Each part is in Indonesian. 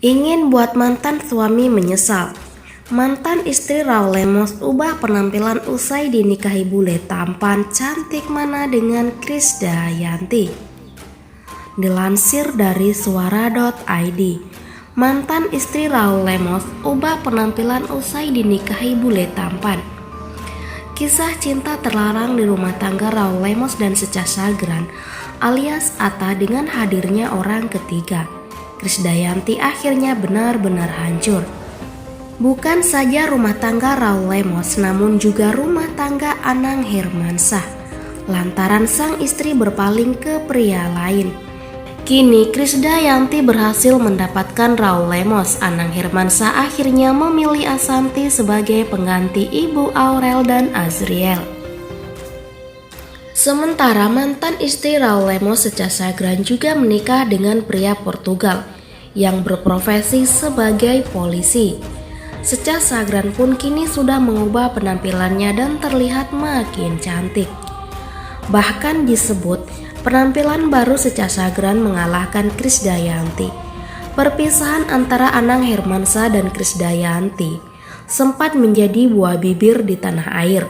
Ingin buat mantan suami menyesal. Mantan istri Raul Lemos ubah penampilan usai dinikahi bule tampan cantik mana dengan Krisdayanti. Dilansir dari suara.id, mantan istri Raul Lemos ubah penampilan usai dinikahi bule tampan. Kisah cinta terlarang di rumah tangga Raul Lemos dan Secah Sagran alias Atta dengan hadirnya orang ketiga, Krisdayanti akhirnya benar-benar hancur. Bukan saja rumah tangga Raul Lemos, namun juga rumah tangga Anang Hermansyah, lantaran sang istri berpaling ke pria lain. Kini Krisdayanti berhasil mendapatkan Raul Lemos. Anang Hermansyah akhirnya memilih Ashanty sebagai pengganti Ibu Aurel dan Azriel. Sementara mantan istri Raul Lemos, Secah Sagran, juga menikah dengan pria Portugal yang berprofesi sebagai polisi. Secah Sagran pun kini sudah mengubah penampilannya dan terlihat makin cantik. Bahkan disebut penampilan baru Secah Sagran mengalahkan Krisdayanti. Perpisahan antara Anang Hermansyah dan Krisdayanti sempat menjadi buah bibir di tanah air.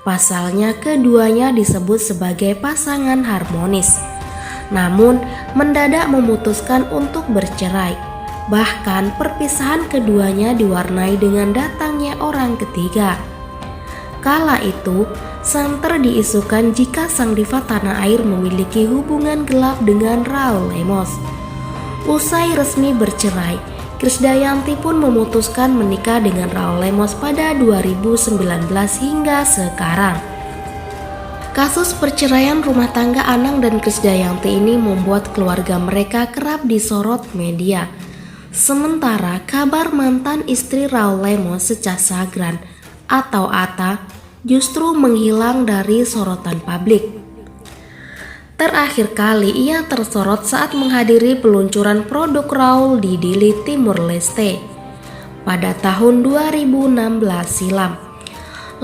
Pasalnya keduanya disebut sebagai pasangan harmonis, namun mendadak memutuskan untuk bercerai. Bahkan perpisahan keduanya diwarnai dengan datangnya orang ketiga. Kala itu, santer diisukan jika sang diva tanah air memiliki hubungan gelap dengan Raul Lemos. Usai resmi bercerai, Krisdayanti pun memutuskan menikah dengan Raul Lemos pada 2019 hingga sekarang. Kasus perceraian rumah tangga Anang dan Krisdayanti ini membuat keluarga mereka kerap disorot media. Sementara kabar mantan istri Raul Lemos, Secah Sagran atau Atta, justru menghilang dari sorotan publik. Terakhir kali ia tersorot saat menghadiri peluncuran produk Raul di Dili, Timur Leste pada tahun 2016 silam.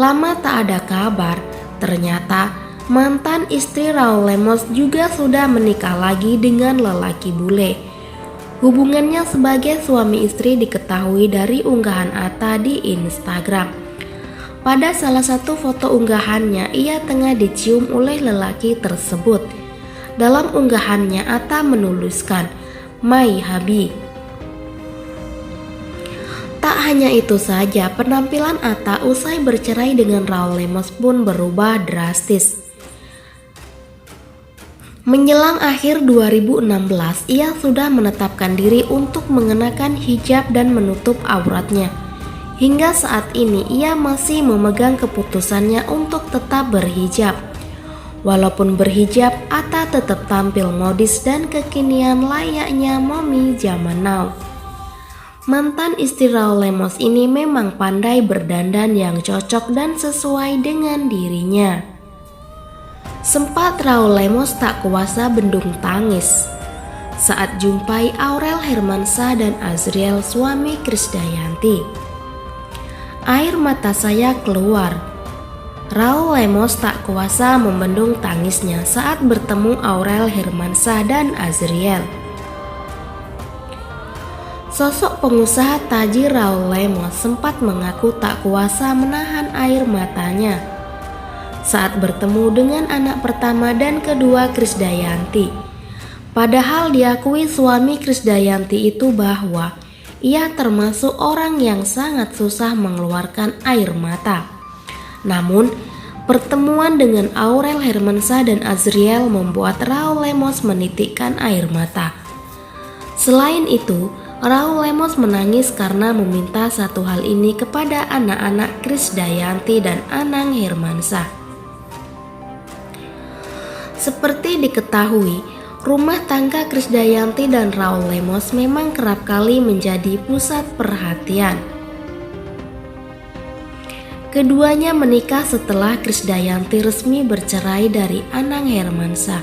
Lama tak ada kabar, ternyata mantan istri Raul Lemos juga sudah menikah lagi dengan lelaki bule. Hubungannya sebagai suami istri diketahui dari unggahan Atta di Instagram. Pada salah satu foto unggahannya, ia tengah dicium oleh lelaki tersebut. Dalam unggahannya, Atta menuliskan, "My Habi." Tak hanya itu saja, penampilan Atta usai bercerai dengan Raul Lemos pun berubah drastis. Menjelang akhir 2016, ia sudah menetapkan diri untuk mengenakan hijab dan menutup auratnya. Hingga saat ini ia masih memegang keputusannya untuk tetap berhijab. Walaupun berhijab, Atta tetap tampil modis dan kekinian layaknya mami zaman now. Mantan istri Raul Lemos ini memang pandai berdandan yang cocok dan sesuai dengan dirinya. Sempat Raul Lemos tak kuasa bendung tangis saat jumpai Aurel Hermansyah dan Azriel, suami Krisdayanti. Air mata saya keluar. Raul Lemos tak kuasa membendung tangisnya saat bertemu Aurel Hermansyah dan Azriel. Sosok pengusaha tajir Raul Lemos sempat mengaku tak kuasa menahan air matanya saat bertemu dengan anak pertama dan kedua Krisdayanti. Padahal diakui suami Krisdayanti itu bahwa ia termasuk orang yang sangat susah mengeluarkan air mata. Namun, pertemuan dengan Aurel Hermansyah dan Azriel membuat Raul Lemos menitikkan air mata. Selain itu, Raul Lemos menangis karena meminta satu hal ini kepada anak-anak Krisdayanti dan Anang Hermansyah. Seperti diketahui, rumah tangga Krisdayanti dan Raul Lemos memang kerap kali menjadi pusat perhatian. Keduanya menikah setelah Krisdayanti resmi bercerai dari Anang Hermansyah.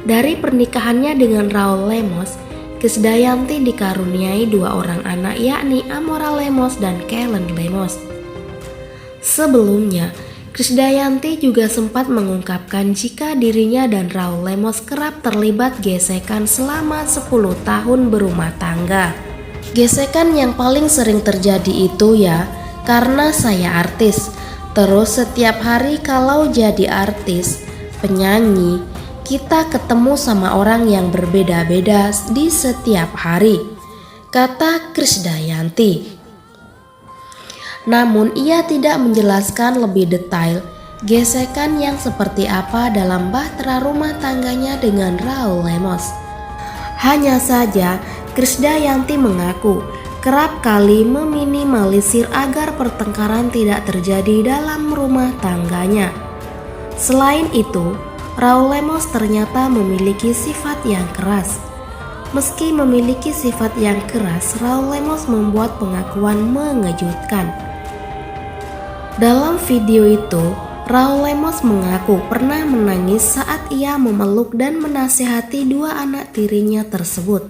Dari pernikahannya dengan Raul Lemos, Krisdayanti dikaruniai dua orang anak, yakni Amora Lemos dan Kellen Lemos. Sebelumnya, Krisdayanti juga sempat mengungkapkan jika dirinya dan Raul Lemos kerap terlibat gesekan selama 10 tahun berumah tangga. Gesekan yang paling sering terjadi itu ya karena saya artis. Terus setiap hari kalau jadi artis, penyanyi, kita ketemu sama orang yang berbeda-beda di setiap hari, kata Krisdayanti. Namun ia tidak menjelaskan lebih detail gesekan yang seperti apa dalam bahtera rumah tangganya dengan Raul Lemos. Hanya saja Krisdayanti mengaku kerap kali meminimalisir agar pertengkaran tidak terjadi dalam rumah tangganya. Selain itu, Raul Lemos ternyata memiliki sifat yang keras. Meski memiliki sifat yang keras, Raul Lemos membuat pengakuan mengejutkan. Dalam video itu, Raul Lemos mengaku pernah menangis saat ia memeluk dan menasihati dua anak tirinya tersebut.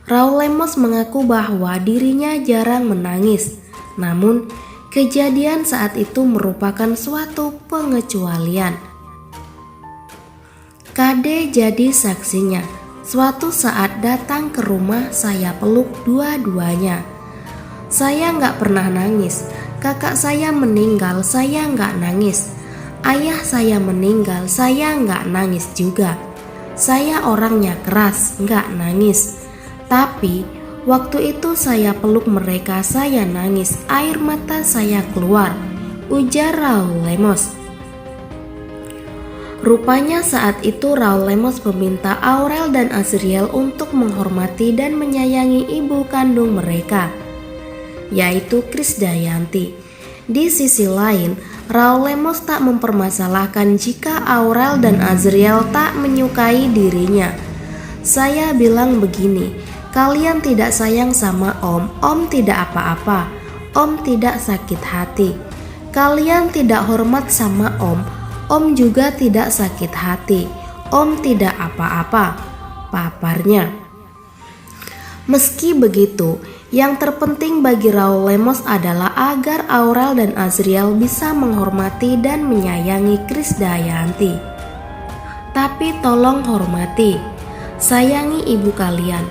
Raul Lemos mengaku bahwa dirinya jarang menangis, namun kejadian saat itu merupakan suatu pengecualian. Kade jadi saksinya. Suatu saat datang ke rumah, saya peluk dua-duanya. Saya nggak pernah nangis. Kakak saya meninggal, saya nggak nangis. Ayah saya meninggal, saya nggak nangis juga. Saya orangnya keras, nggak nangis. Tapi waktu itu saya peluk mereka, saya nangis, air mata saya keluar, ujar Raul Lemos. Rupanya saat itu Raul Lemos meminta Aurel dan Azriel untuk menghormati dan menyayangi ibu kandung mereka, yaitu Krisdayanti. Di sisi lain, Raul Lemos tak mempermasalahkan jika Aurel dan Azriel tak menyukai dirinya. Saya bilang begini, kalian tidak sayang sama Om tidak apa-apa, Om tidak sakit hati. Kalian tidak hormat sama Om juga tidak sakit hati, Om tidak apa-apa, paparnya. Meski begitu, yang terpenting bagi Raul Lemos adalah agar Aurel dan Azriel bisa menghormati dan menyayangi Krisdayanti. Tapi tolong hormati, sayangi ibu kalian.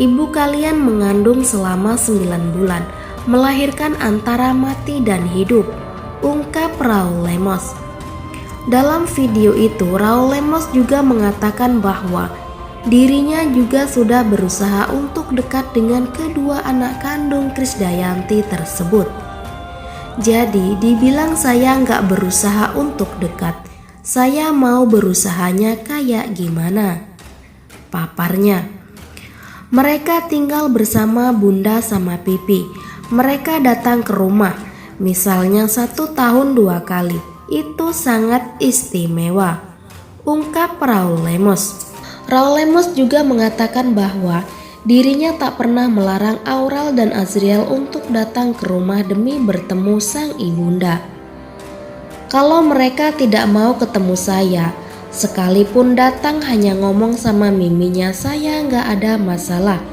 Ibu kalian mengandung selama 9 bulan, melahirkan antara mati dan hidup, ungkap Raul Lemos. Dalam video itu, Raul Lemos juga mengatakan bahwa dirinya juga sudah berusaha untuk dekat dengan kedua anak kandung Krisdayanti tersebut. Jadi dibilang saya nggak berusaha untuk dekat, saya mau berusahanya kayak gimana, paparnya. Mereka tinggal bersama Bunda sama Pipi. Mereka datang ke rumah, misalnya 1 tahun 2 kali. Itu sangat istimewa, ungkap Raul Lemos. Raul Lemos juga mengatakan bahwa dirinya tak pernah melarang Aurel dan Azriel untuk datang ke rumah demi bertemu sang ibunda. Kalau mereka tidak mau ketemu saya, sekalipun datang hanya ngomong sama miminya, saya nggak ada masalah.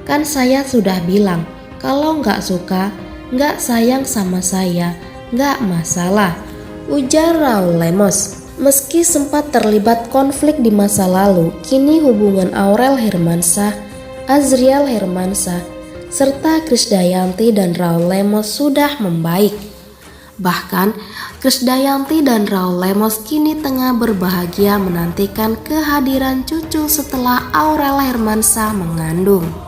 Kan saya sudah bilang, kalau nggak suka, nggak sayang sama saya, nggak masalah, ujar Raul Lemos. Meski sempat terlibat konflik di masa lalu, kini hubungan Aurel Hermansyah, Azriel Hermansyah, serta Krisdayanti dan Raul Lemos sudah membaik. Bahkan, Krisdayanti dan Raul Lemos kini tengah berbahagia menantikan kehadiran cucu setelah Aurel Hermansyah mengandung.